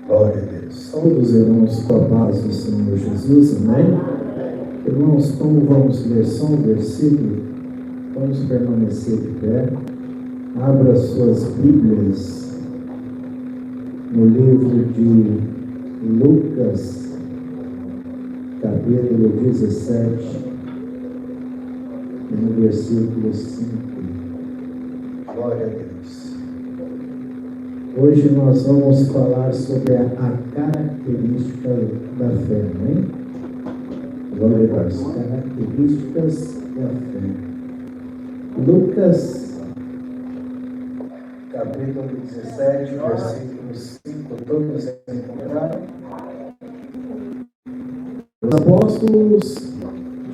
Glória a Deus. Saúde os irmãos com a paz do Senhor Jesus, amém? Irmãos, como vamos ler só um versículo, vamos permanecer de pé. Abra suas Bíblias no livro de Lucas, capítulo 17, no versículo 5. Glória a Deus. Hoje nós vamos falar sobre a característica da fé, amém? Glória a Deus. Características da fé. Lucas, capítulo 17, versículo 5, todos encontraram? Os apóstolos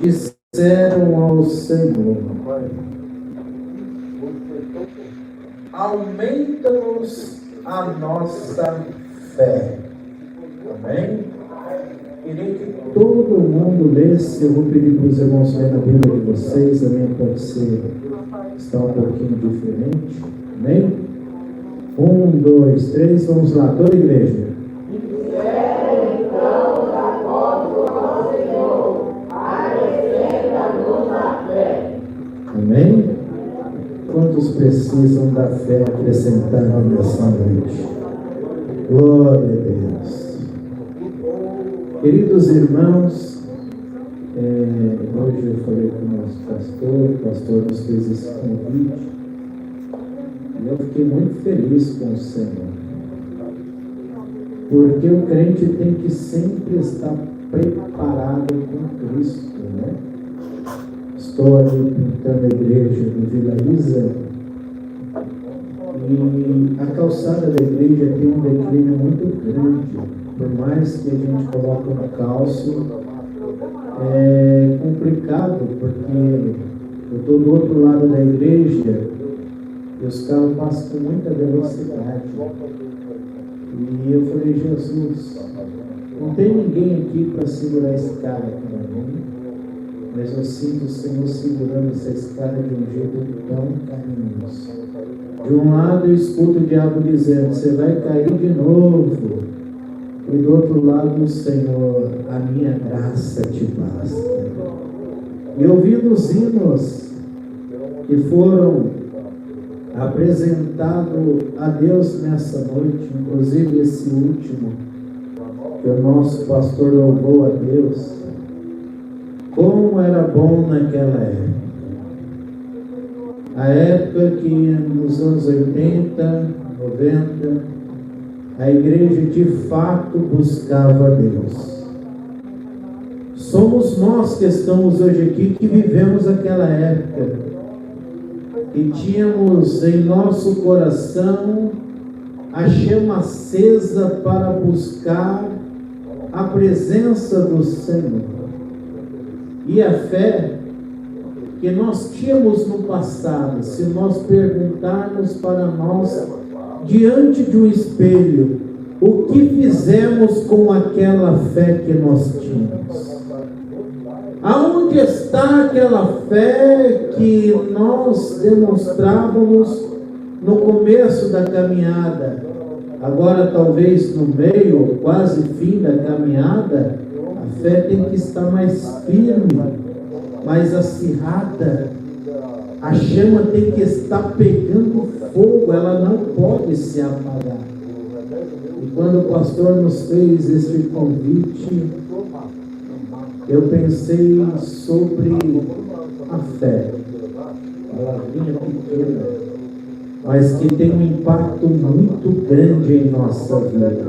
disseram ao Senhor: aumenta-nos a nossa fé. Amém? Queria que todo mundo lesse. Eu vou pedir para os irmãos lerem a Bíblia de vocês. A minha pode ser, está um pouquinho diferente. Amém? 1, 2, 3, vamos lá, toda a igreja. Disseram então os apóstolos ao Senhor: acrescenta-nos a fé. Amém? Quantos precisam da fé acrescentada nessa noite? Glória a Deus. Queridos irmãos, hoje eu falei com o nosso pastor, o pastor nos fez esse convite, e eu fiquei muito feliz com o Senhor, porque o crente tem que sempre estar preparado com Cristo, né? Estou ali pintando a igreja do Vila Isa, e a calçada da igreja tem um declínio muito grande. Por mais que a gente coloque um calço, é complicado, porque eu estou do outro lado da igreja e os carros passam com muita velocidade. E eu falei: Jesus, não tem ninguém aqui para segurar esse cara aqui na mão, mas eu sinto o Senhor segurando essa escada de um jeito tão carinhoso. De um lado eu escuto o diabo dizendo: você vai cair de novo. E do outro lado o Senhor: a minha graça te basta. E ouvindo os hinos que foram apresentados a Deus nessa noite, inclusive esse último, que o nosso pastor louvou a Deus, como era bom naquela época. A época que nos anos 80, 90, a igreja de fato buscava a Deus. Somos nós que estamos hoje aqui que vivemos aquela época e tínhamos em nosso coração a chama acesa para buscar a presença do Senhor. E a fé que nós tínhamos no passado, se nós perguntarmos para nós diante de um espelho, o que fizemos com aquela fé que nós tínhamos? Aonde está aquela fé que nós demonstrávamos no começo da caminhada? Agora, talvez no meio, ou quase fim da caminhada, a fé tem que estar mais firme, mais acirrada. A chama tem que estar pegando fogo, ela não pode se apagar. E quando o pastor nos fez esse convite, eu pensei sobre a fé, palavrinha pequena, mas que tem um impacto muito grande em nossa vida.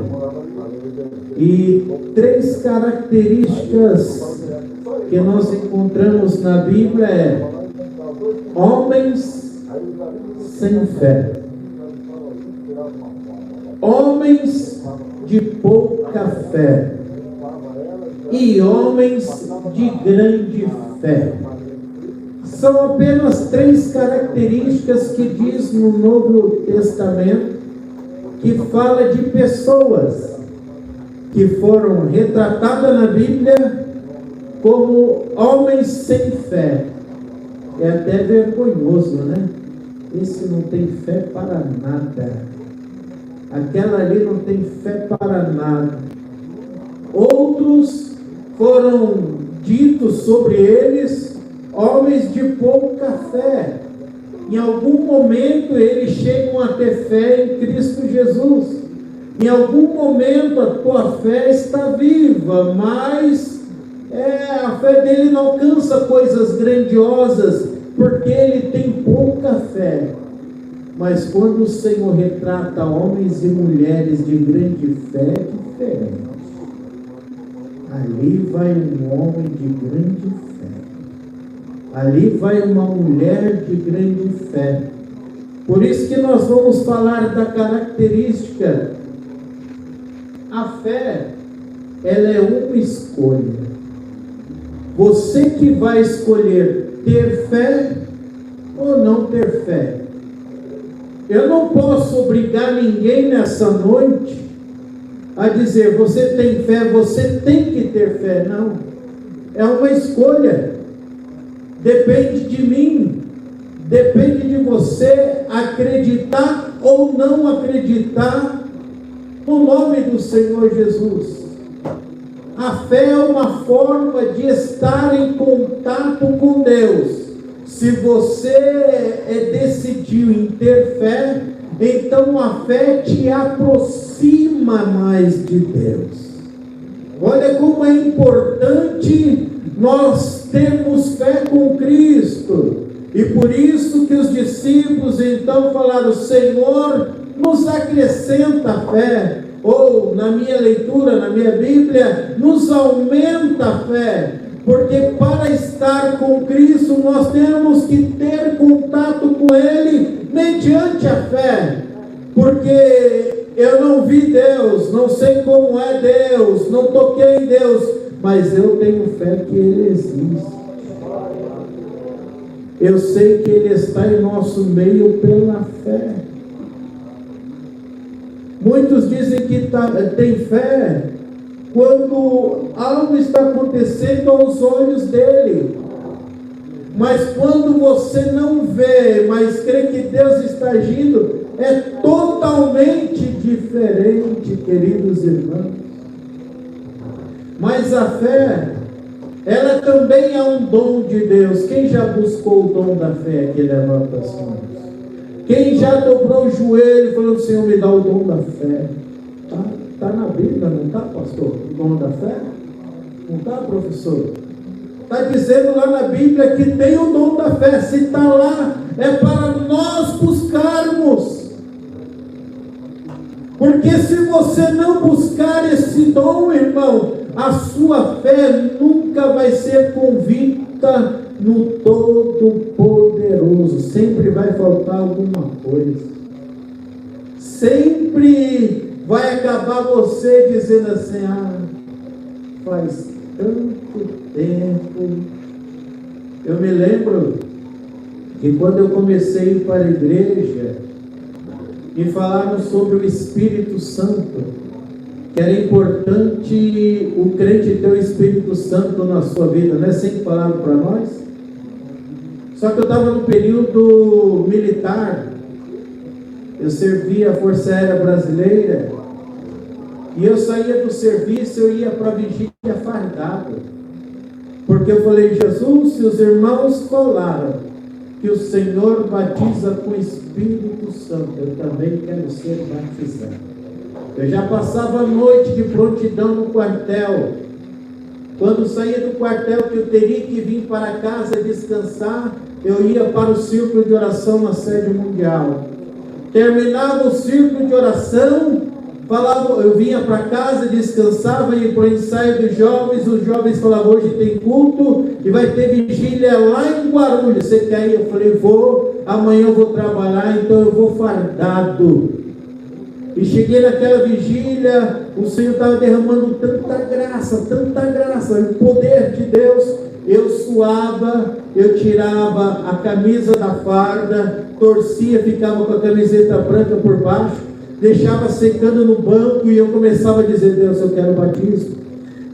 E 3 características que nós encontramos na Bíblia é: homens sem fé, homens de pouca fé e homens de grande fé. São apenas 3 características que diz no Novo Testamento, que fala de pessoas que foram retratadas na Bíblia como homens sem fé. É até vergonhoso, né? Esse não tem fé para nada. aquela ali não tem fé para nada. Outros foram ditos sobre eles, homens de pouca fé. Em algum momento eles chegam a ter fé em Cristo Jesus. Em algum momento a tua fé está viva, mas a fé dele não alcança coisas grandiosas, porque ele tem pouca fé. Mas quando o Senhor retrata homens e mulheres de grande fé, é diferente. Ali vai um homem de grande fé. Ali vai uma mulher de grande fé. Por isso que nós vamos falar da característica. A fé, ela é uma escolha. Você que vai escolher ter fé ou não ter fé. Eu não posso obrigar ninguém nessa noite a dizer, você tem fé, você tem que ter fé. Não. É uma escolha. Depende de mim. Depende de você acreditar ou não acreditar no nome do Senhor Jesus. A fé é uma forma de estar em contato com Deus. Se você decidiu em ter fé, então a fé te aproxima mais de Deus. Olha como é importante nós termos fé com Cristo. E por isso que os discípulos então falaram, Senhor, nos acrescenta a fé. Ou na minha leitura, na minha Bíblia, nos aumenta a fé. Porque para estar com Cristo, nós temos que ter contato com Ele mediante a fé. Porque eu não vi Deus, não sei como é Deus, não toquei em Deus, mas eu tenho fé que Ele existe. Eu sei que Ele está em nosso meio pela fé. Muitos dizem que tem fé quando algo está acontecendo aos olhos dele. Mas quando você não vê, mas crê que Deus está agindo, é totalmente diferente, queridos irmãos. Mas a fé, ela também é um dom de Deus. Quem já buscou o dom da fé aqui, levanta as mãos. Quem já dobrou o joelho e falou, Senhor, me dá o dom da fé. Está na Bíblia, não está, pastor? O dom da fé? Não está, professor? Está dizendo lá na Bíblia que tem o dom da fé. Se está lá, é para nós buscarmos. Porque se você não buscar esse dom, irmão, a sua fé nunca vai ser convicta no Todo-Poderoso. Sempre vai faltar alguma coisa. Sempre vai acabar você dizendo assim, faz tanto tempo. Eu me lembro que quando eu comecei a ir para a igreja e falaram sobre o Espírito Santo, que era importante o crente ter o Espírito Santo na sua vida, não é assim que falaram para nós? Só que eu estava no período militar, eu servia a Força Aérea Brasileira, e eu saía do serviço, eu ia para a vigília fardado, porque eu falei, Jesus, se os irmãos falaram que o Senhor batiza com o Espírito Santo, eu também quero ser batizado. Eu já passava a noite de prontidão no quartel. Quando saía do quartel, que eu teria que vir para casa descansar, eu ia para o círculo de oração na sede mundial. Terminava o círculo de oração, eu vinha para casa, descansava, ia para o ensaio dos jovens, os jovens falavam, hoje tem culto e vai ter vigília lá em Guarulhos, você quer ir? Eu falei, vou, amanhã eu vou trabalhar, então eu vou fardado. E cheguei naquela vigília, o Senhor estava derramando tanta graça, o poder de Deus. Eu suava, eu tirava a camisa da farda, torcia, ficava com a camiseta branca por baixo, deixava secando no banco e eu começava a dizer, Deus, eu quero batismo.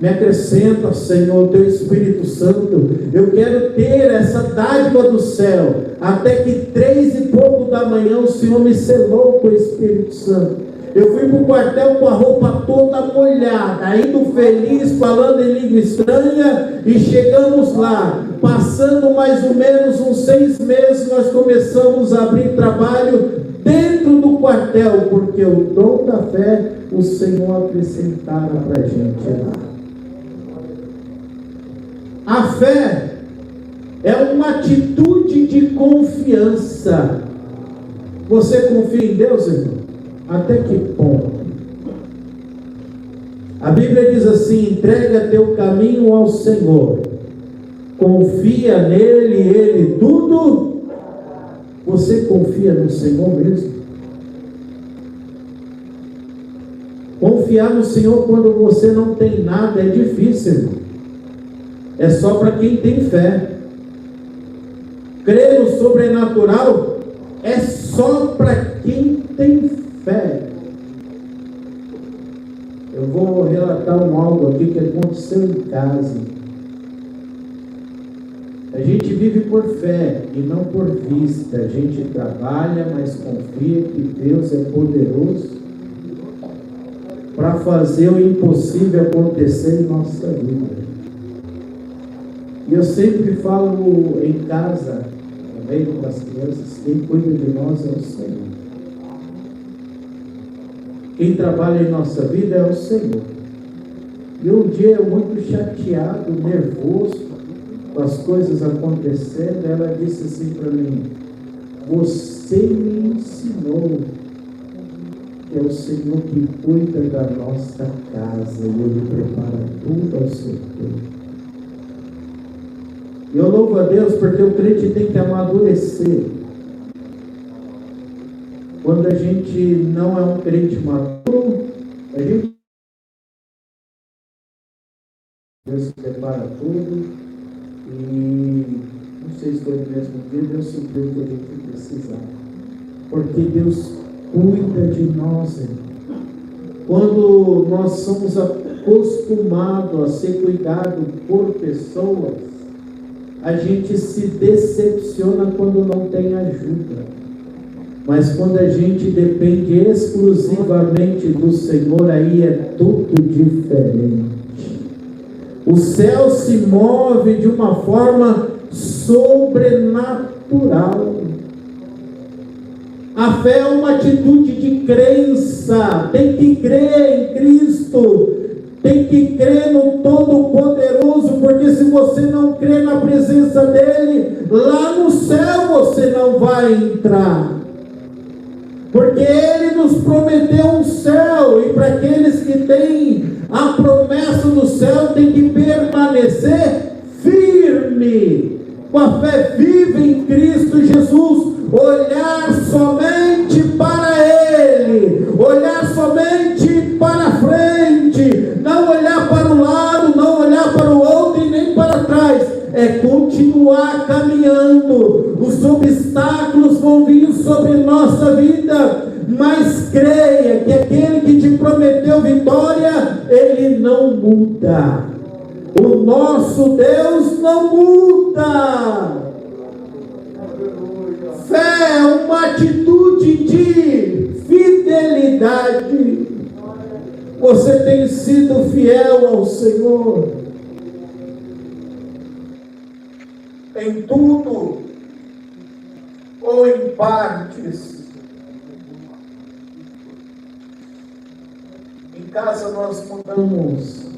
Me acrescenta, Senhor, o teu Espírito Santo. Eu quero ter essa dádiva do céu. Até que 3 e pouco da manhã o Senhor me selou com o Espírito Santo. Eu fui para o quartel com a roupa toda molhada, indo feliz, falando em língua estranha, e chegamos lá. Passando mais ou menos uns 6 meses, nós começamos a abrir trabalho dentro do quartel, porque o dom da fé o Senhor acrescentara para a gente lá. A fé é uma atitude de confiança. Você confia em Deus, irmão? Até que ponto? A Bíblia diz assim: entrega teu caminho ao Senhor, confia nele, ele tudo. Você confia no Senhor mesmo? Confiar no Senhor quando você não tem nada é difícil, irmão. É só para quem tem fé. Crer no sobrenatural é só para quem tem fé. Eu vou relatar algo aqui que aconteceu em casa. A gente vive por fé e não por vista. A gente trabalha, mas confia que Deus é poderoso para fazer o impossível acontecer em nossa vida. E eu sempre falo em casa, também com as crianças, quem cuida de nós é o Senhor. Quem trabalha em nossa vida é o Senhor. E um dia eu muito chateado, nervoso, com as coisas acontecendo, ela disse assim para mim: você me ensinou que é o Senhor que cuida da nossa casa e Ele prepara tudo ao seu tempo. E eu louvo a Deus porque o crente tem que amadurecer. Quando a gente não é um crente maduro, a gente Deus prepara tudo e não sei se foi no mesmo dia, Deus supriu o que a gente precisava. Porque Deus cuida de nós, irmão. Quando nós somos acostumados a ser cuidados por pessoas, a gente se decepciona quando não tem ajuda. Mas quando a gente depende exclusivamente do Senhor, aí é tudo diferente. O céu se move de uma forma sobrenatural. A fé é uma atitude de crença. Tem que crer em Cristo. Tem que crer no Todo-Poderoso, porque se você não crer na presença dEle, lá no céu você não vai entrar. Porque Ele nos prometeu um céu, e para aqueles que têm a promessa do céu, tem que permanecer firme, com a fé viva em Cristo Jesus, olhar somente para Ele, olhar somente para frente, não olhar para o lado, não olhar para o outro e nem para trás, é continuar caminhando. Os obstáculos vão vir sobre nossa vida, mas creia que aquele que te prometeu vitória, Ele não muda. O nosso Deus não muda. Fé é uma atitude de fidelidade. Você tem sido fiel ao Senhor em tudo ou em partes? Em casa nós mudamos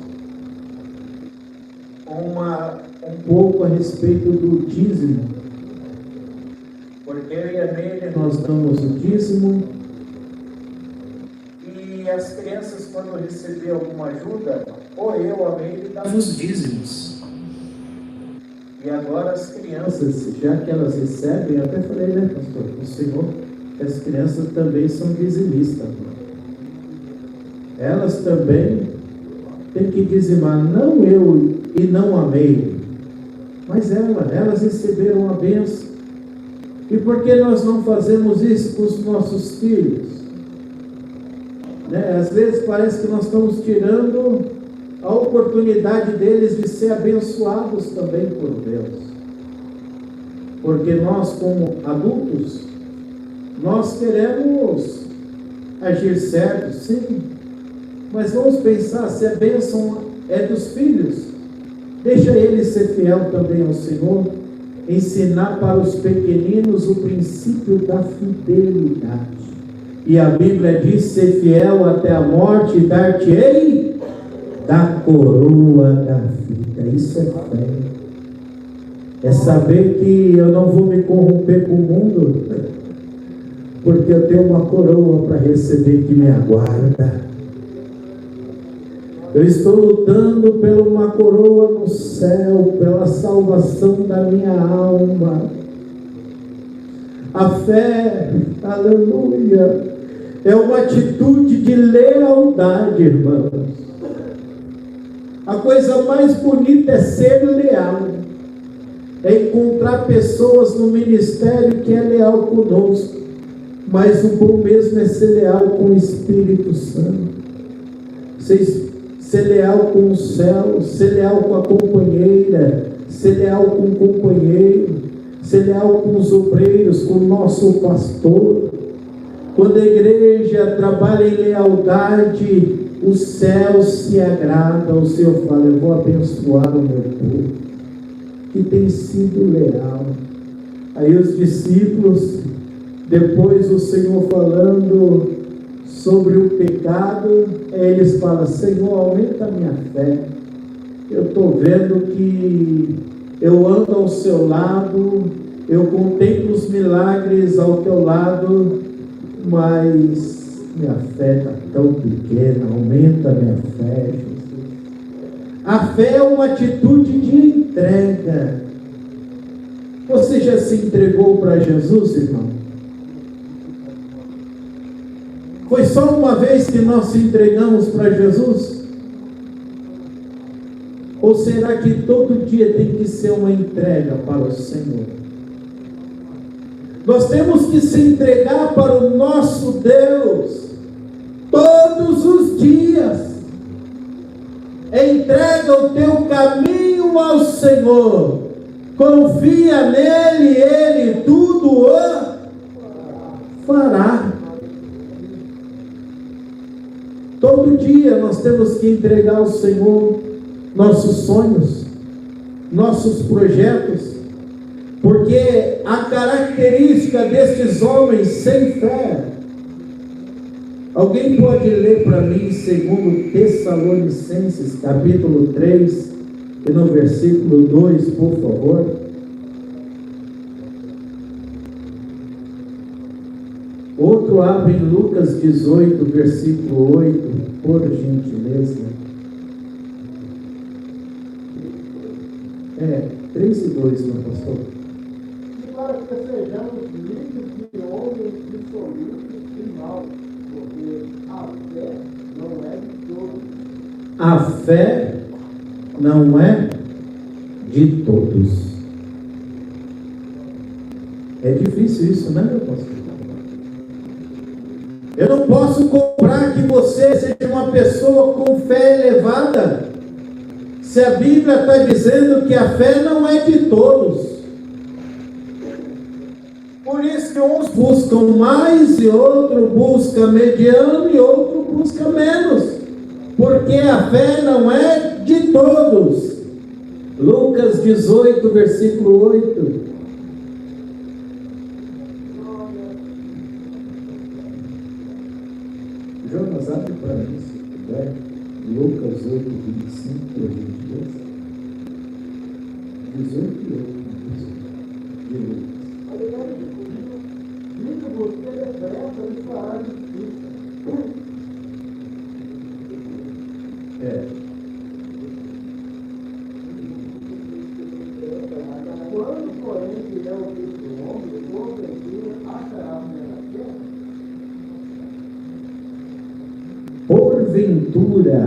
um pouco a respeito do dízimo, porque eu e a Neide nós damos o dízimo, e as crianças, quando recebiam alguma ajuda, ou eu ou a Neide damos os dízimos. E agora as crianças, já que elas recebem, eu até falei, né, pastor, o Senhor, que as crianças também são dizimistas. Elas também têm que dizimar, não eu e não a Meire, mas elas receberam a bênção. E por que nós não fazemos isso com os nossos filhos? Né? Às vezes parece que nós estamos tirando a oportunidade deles de ser abençoados também por Deus. Porque nós, como adultos, nós queremos agir certo, sim. Mas vamos pensar, se a bênção é dos filhos, deixa ele ser fiel também ao Senhor, ensinar para os pequeninos o princípio da fidelidade. E a Bíblia diz: ser fiel até a morte, e dar-te-ei da coroa da vida. Isso é fé. É saber que eu não vou me corromper com o mundo, porque eu tenho uma coroa para receber que me aguarda. Eu estou lutando por uma coroa no céu, pela salvação da minha alma. A fé, aleluia, é uma atitude de lealdade, irmãos. A coisa mais bonita é ser leal, é encontrar pessoas no ministério que é leal conosco, mas o bom mesmo é ser leal com o Espírito Santo. Ser leal com o céu, ser leal com a companheira, ser leal com o companheiro, ser leal com os obreiros, com o nosso pastor. Quando a igreja trabalha em lealdade, o céu se agrada. O Senhor fala: eu vou abençoar o meu povo que tem sido leal. Aí os discípulos, depois o Senhor falando sobre o pecado, eles falam: Senhor, aumenta a minha fé. Eu estou vendo que eu ando ao seu lado, eu contemplo os milagres ao teu lado, mas minha fé está tão pequena. Aumenta a minha fé, Jesus. A fé é uma atitude de entrega. Você já se entregou para Jesus, irmão? Foi só uma vez que nós se entregamos para Jesus? Ou será que todo dia tem que ser uma entrega para o Senhor? Nós temos que se entregar para o nosso Deus todos os dias. Entrega o teu caminho ao Senhor, confia nele, ele tudo o fará. Todo dia nós temos que entregar ao Senhor nossos sonhos, nossos projetos, porque a característica destes homens sem fé. Alguém pode ler para mim 2 Tessalonicenses capítulo 3 e no versículo 2, por favor? Outro abre em Lucas 18, versículo 8, por gentileza. 3 e 2, meu pastor. E para que sejamos livres de homens dissolutos e maus, porque a fé não é de todos. A fé não é de todos. É difícil isso, né, meu pastor? Eu não posso cobrar que você seja uma pessoa com fé elevada, se a Bíblia está dizendo que a fé não é de todos. Por isso que uns buscam mais, e outro busca mediano, e outro busca menos, porque a fé não é de todos. Lucas 18, versículo 8. Jonas, abre para mim, se puder. Lucas 8, 25, por gentileza. 18 e 8. De Lucas. Diga você depressa e fará justiça. Quando, porém, vier o Filho do Homem, porventura achará fé na terra? Porventura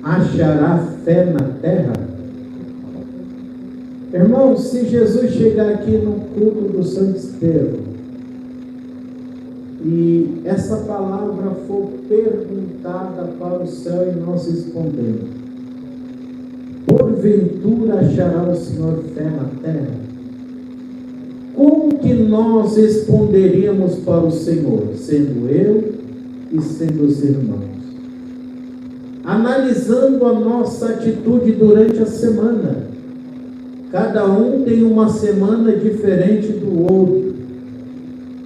achará fé na terra? Irmão, se Jesus chegar aqui no culto do Santo Estevão e essa palavra for perguntada para o céu e nós respondemos: porventura achará o Senhor fé na terra? como que nós responderíamos para o Senhor, sendo eu e sendo os irmãos? Analisando a nossa atitude durante a semana. Cada um tem uma semana diferente do outro.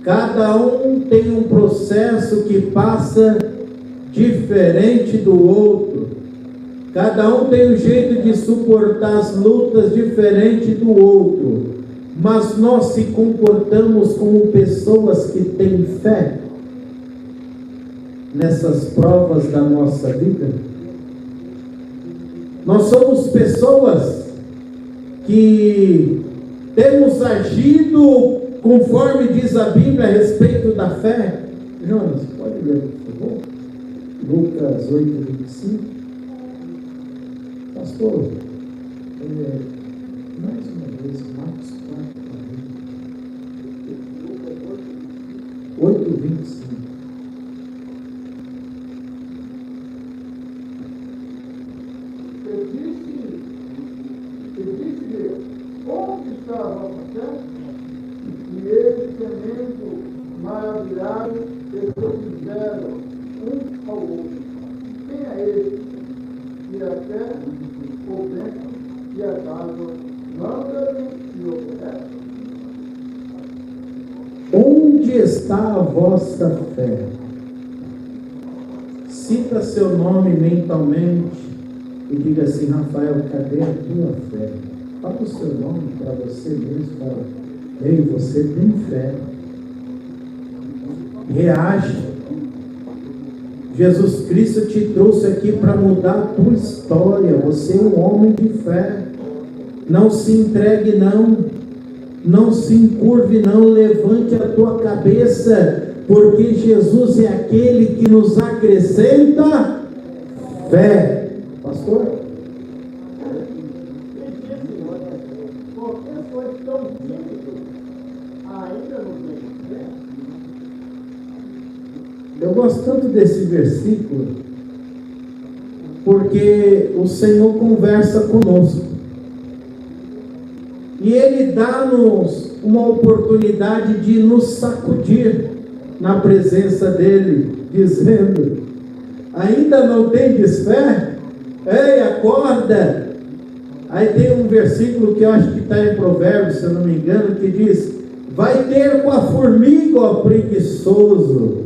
Cada um tem um processo que passa diferente do outro. Cada um tem um jeito de suportar as lutas diferente do outro. Mas nós se comportamos como pessoas que têm fé nessas provas da nossa vida. Nós somos pessoas que temos agido conforme diz a Bíblia a respeito da fé. Jonas, pode ler, por favor? Lucas 8:25. Pastor, mais uma vez, Marcos 8:25. Onde está a vossa fé? E eles, temendo, maravilharam, e fizeram um ao outro. Quem é esse? E a terra, o vento e as águas mandam e obedecem? Onde está a vossa fé? Cita seu nome mentalmente e diga assim: Rafael, cadê a tua fé? Fala o seu nome para você mesmo. Fala: ei, você tem fé. Reage. Jesus Cristo te trouxe aqui para mudar a tua história. Você é um homem de fé. Não se entregue, não. Não se encurve, não. Levante a tua cabeça, porque Jesus é aquele que nos acrescenta fé. Pastor? Eu gosto tanto desse versículo, porque o Senhor conversa conosco, e Ele dá-nos uma oportunidade de nos sacudir na presença dEle, dizendo: ainda não tendes fé? Ei, acorda! Aí tem um versículo que eu acho que está em Provérbios, se eu não me engano, que diz: vai ter com a formiga, ó preguiçoso.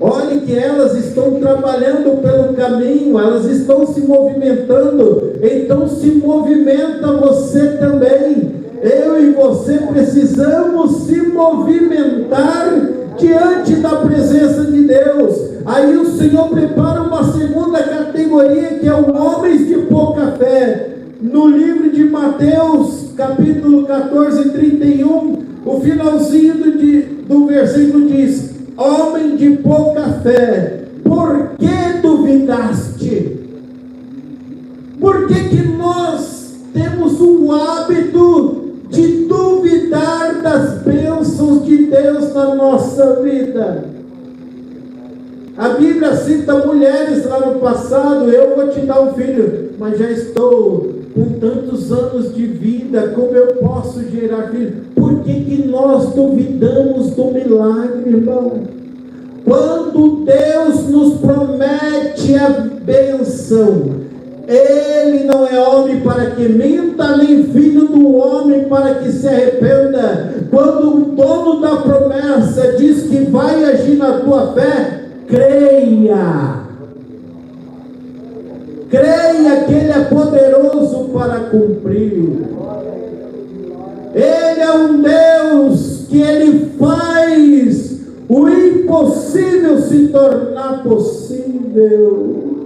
Olhe que elas estão trabalhando pelo caminho, elas estão se movimentando, então se movimenta você também. Eu e você precisamos se movimentar diante da presença de Deus. Aí o Senhor prepara uma segunda categoria, que é os homens de pouca fé. No livro de Mateus, capítulo 14:31, o finalzinho do versículo diz: homem de pouca fé, por que duvidaste? Por que nós temos o hábito de duvidar das bênçãos de Deus na nossa vida? A Bíblia cita mulheres lá no passado: eu vou te dar um filho, mas já estou com tantos anos de vida, como eu posso gerar filho? Por que nós duvidamos do milagre, irmão? Quando Deus nos promete a bênção, Ele não é homem para que minta, nem filho do homem para que se arrependa. Quando o dono da promessa diz que vai agir na tua fé, creia. Creia que Ele é poderoso para cumprir. Ele é um Deus que Ele faz o impossível se tornar possível.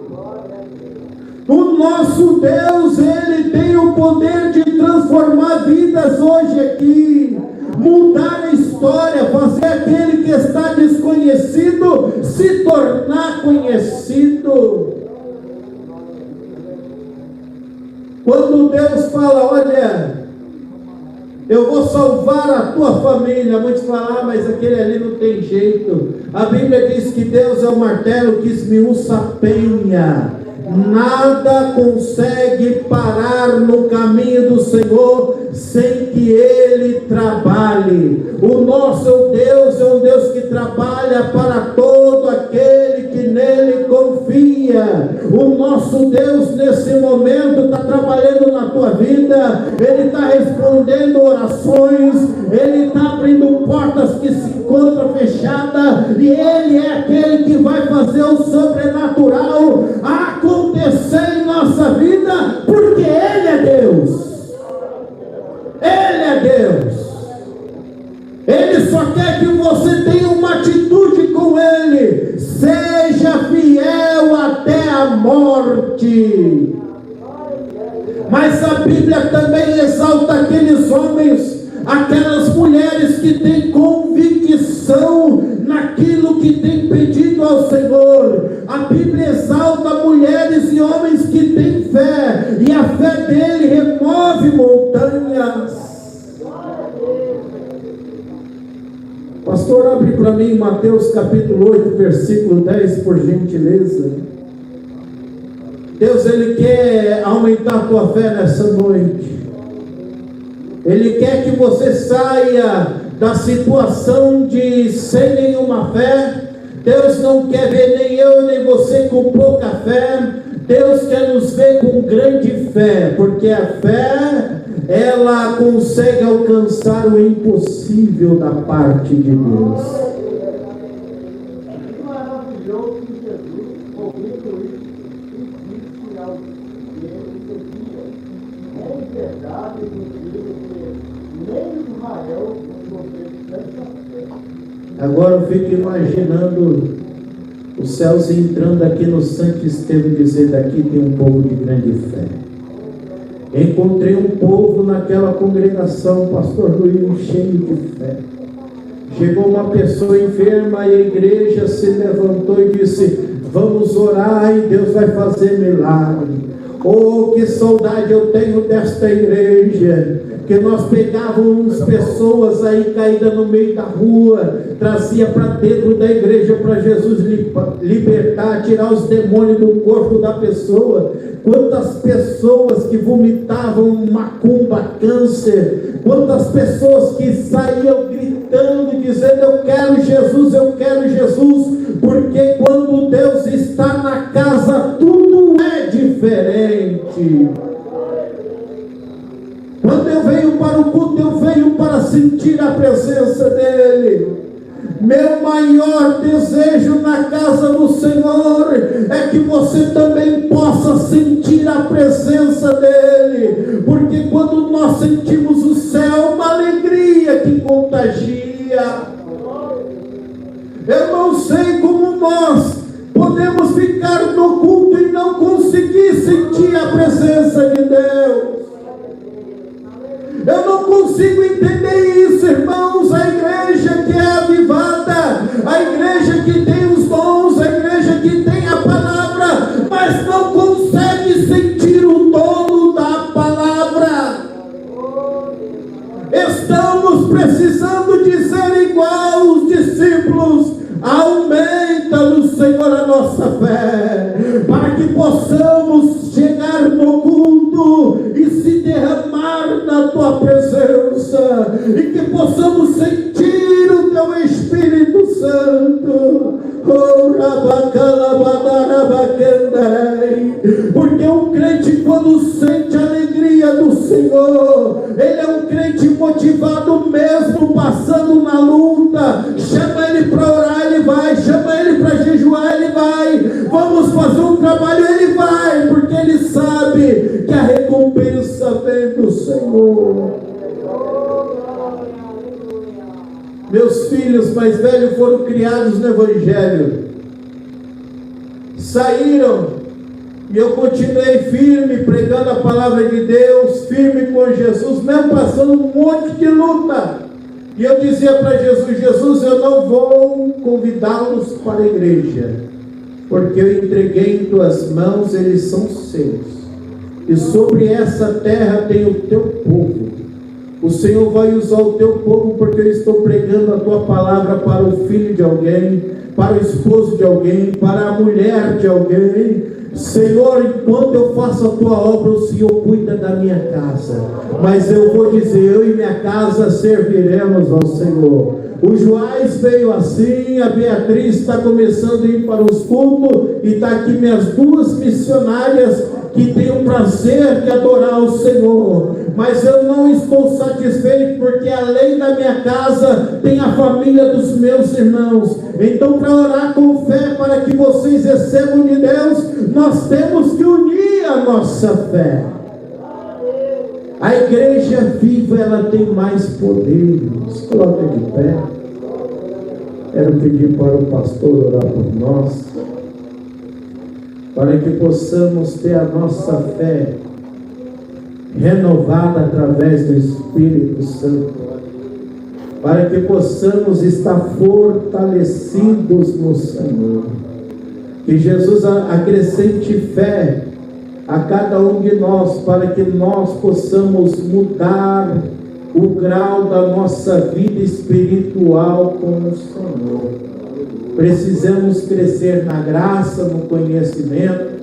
O nosso Deus, Ele tem o poder de transformar vidas hoje aqui, mudar a história, fazer aquele que está desconhecido se tornar conhecido. Quando Deus fala: olha, eu vou salvar a tua família, muitos falam: mas aquele ali não tem jeito. A Bíblia diz que Deus é o martelo que esmiuça a penha. Nada consegue parar no caminho do Senhor sem que Ele trabalhe. O nosso Deus é um Deus que trabalha para todo aquele que nele confia. O nosso Deus nesse momento está trabalhando na tua vida, Ele está respondendo orações, Ele está abrindo portas que se encontram fechadas, e Ele é aquele que vai fazer o sobrenatural acontecer em nossa vida, porque Ele é Deus. Ele é Deus. Ele só quer que você tenha uma atitude com Ele. Seja fiel até a morte. Mas a Bíblia também exalta aqueles homens, aquelas mulheres que têm convicção naquilo que tem pedido ao Senhor. A Bíblia exalta mulheres e homens que têm fé, e a fé dele remove montanhas. Pastor, abre para mim Mateus capítulo 8, versículo 10, por gentileza. Deus, Ele quer aumentar a tua fé nessa noite. Ele quer que você saia da situação de sem nenhuma fé. Deus não quer ver nem eu nem você com pouca fé. Deus quer nos ver com grande fé, porque a fé, ela consegue alcançar o impossível da parte de Deus. Maravilhoso que Jesus, ouvindo isso, disse aos que ele seguia: é verdade que nem Israel você tanta fé. Agora eu fico imaginando os céus entrando aqui no Santo Estevão, dizendo: aqui tem um povo de grande fé. Encontrei um povo naquela congregação, pastor Luiz, cheio de fé. Chegou uma pessoa enferma e a igreja se levantou e disse: vamos orar e Deus vai fazer milagre. Oh, que saudade eu tenho desta igreja, que nós pegávamos pessoas aí caídas no meio da rua, trazia para dentro da igreja para Jesus libertar, tirar os demônios do corpo da pessoa. Quantas pessoas que vomitavam macumba, câncer, quantas pessoas que saíam gritando, dizendo: eu quero Jesus, porque quando Deus está na casa, tudo é diferente. Quando eu venho para o culto, eu venho para sentir a presença dEle. Meu maior desejo na casa do Senhor é que você também possa sentir a presença dEle, porque quando nós sentimos o céu, uma alegria que contagia. Eu não sei como nós podemos ficar no culto e não conseguir sentir a presença de Deus. Eu não consigo entender isso, irmãos. A igreja que é avivada, a igreja que tem os dons, a igreja que tem a palavra, mas não consegue sentir o dono da palavra. Estamos precisando dizer igual os discípulos: aumenta-nos, Senhor, a nossa fé, para que possamos chegar no culto e se derramar na tua presença, e que possamos sentir o teu Espírito Santo. Porque um crente, quando sente a alegria do Senhor, ele é um crente motivado mesmo passando na luta. Chama ele para orar, ele vai. Chama ele para jejuar, ele vai. Vamos fazer um trabalho, ele vai, porque ele sabe que a recompensa vem do Senhor. Meus filhos mais velhos foram criados no Evangelho, saíram, e eu continuei firme, pregando a palavra de Deus, firme com Jesus, mesmo passando um monte de luta. E eu dizia para Jesus: Jesus, eu não vou convidá-los para a igreja, porque eu entreguei em tuas mãos, eles são seus, e sobre essa terra tem o teu povo. O Senhor vai usar o teu povo, porque eu estou pregando a tua palavra para o filho de alguém, para o esposo de alguém, para a mulher de alguém. Senhor, enquanto eu faço a tua obra, o Senhor cuida da minha casa. Mas eu vou dizer, eu e minha casa serviremos ao Senhor. O Joás veio assim, a Beatriz está começando a ir para os cultos, e está aqui minhas duas missionárias que têm o prazer de adorar o Senhor. Mas eu não estou satisfeito, porque além da minha casa tem a família dos meus irmãos. Então, para orar com fé, para que vocês recebam de Deus, nós temos que unir a nossa fé. A igreja viva, ela tem mais poder. Se coloca de pé. Quero pedir para o pastor orar por nós, para que possamos ter a nossa fé renovada através do Espírito Santo, para que possamos estar fortalecidos no Senhor. Que Jesus acrescente fé a cada um de nós, para que nós possamos mudar o grau da nossa vida espiritual com o Senhor. Precisamos crescer na graça, no conhecimento,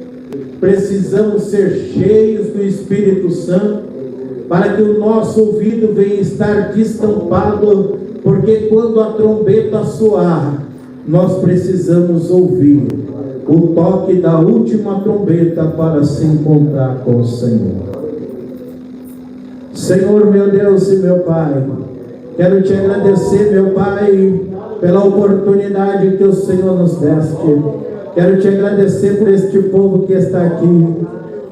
precisamos ser cheios do Espírito Santo, para que o nosso ouvido venha estar destampado, porque quando a trombeta soar, nós precisamos ouvir o toque da última trombeta para se encontrar com o Senhor. Senhor, meu Deus e meu Pai, quero te agradecer, meu Pai, pela oportunidade que o Senhor nos deste. Quero te agradecer por este povo que está aqui,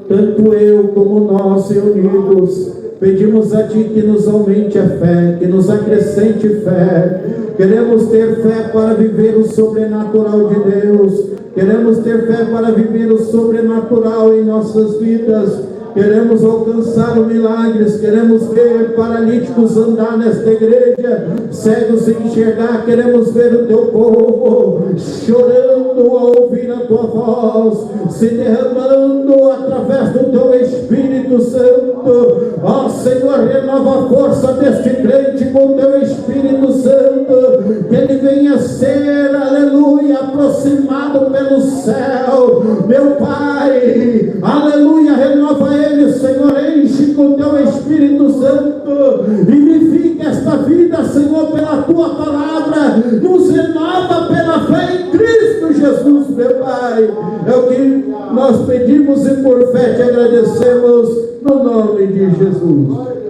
tanto eu como nós reunidos. Pedimos a Ti que nos aumente a fé, que nos acrescente fé. Queremos ter fé para viver o sobrenatural de Deus. Queremos ter fé para viver o sobrenatural em nossas vidas. Queremos alcançar os milagres, queremos ver paralíticos andar nesta igreja, cegos enxergar, queremos ver o teu povo chorando ao ouvir a tua voz, se derramando através do teu Espírito Santo. Ó Senhor, renova a força deste crente com o teu Espírito Santo, que ele venha ser, aleluia, aproximado pelo céu, meu Pai, aleluia, renova ele, Senhor, enche com o teu Espírito Santo, vivifica esta vida, Senhor, pela tua palavra, nos renova pela fé em Cristo Jesus, meu Pai. É o que nós pedimos e por fé te agradecemos, no nome de Jesus.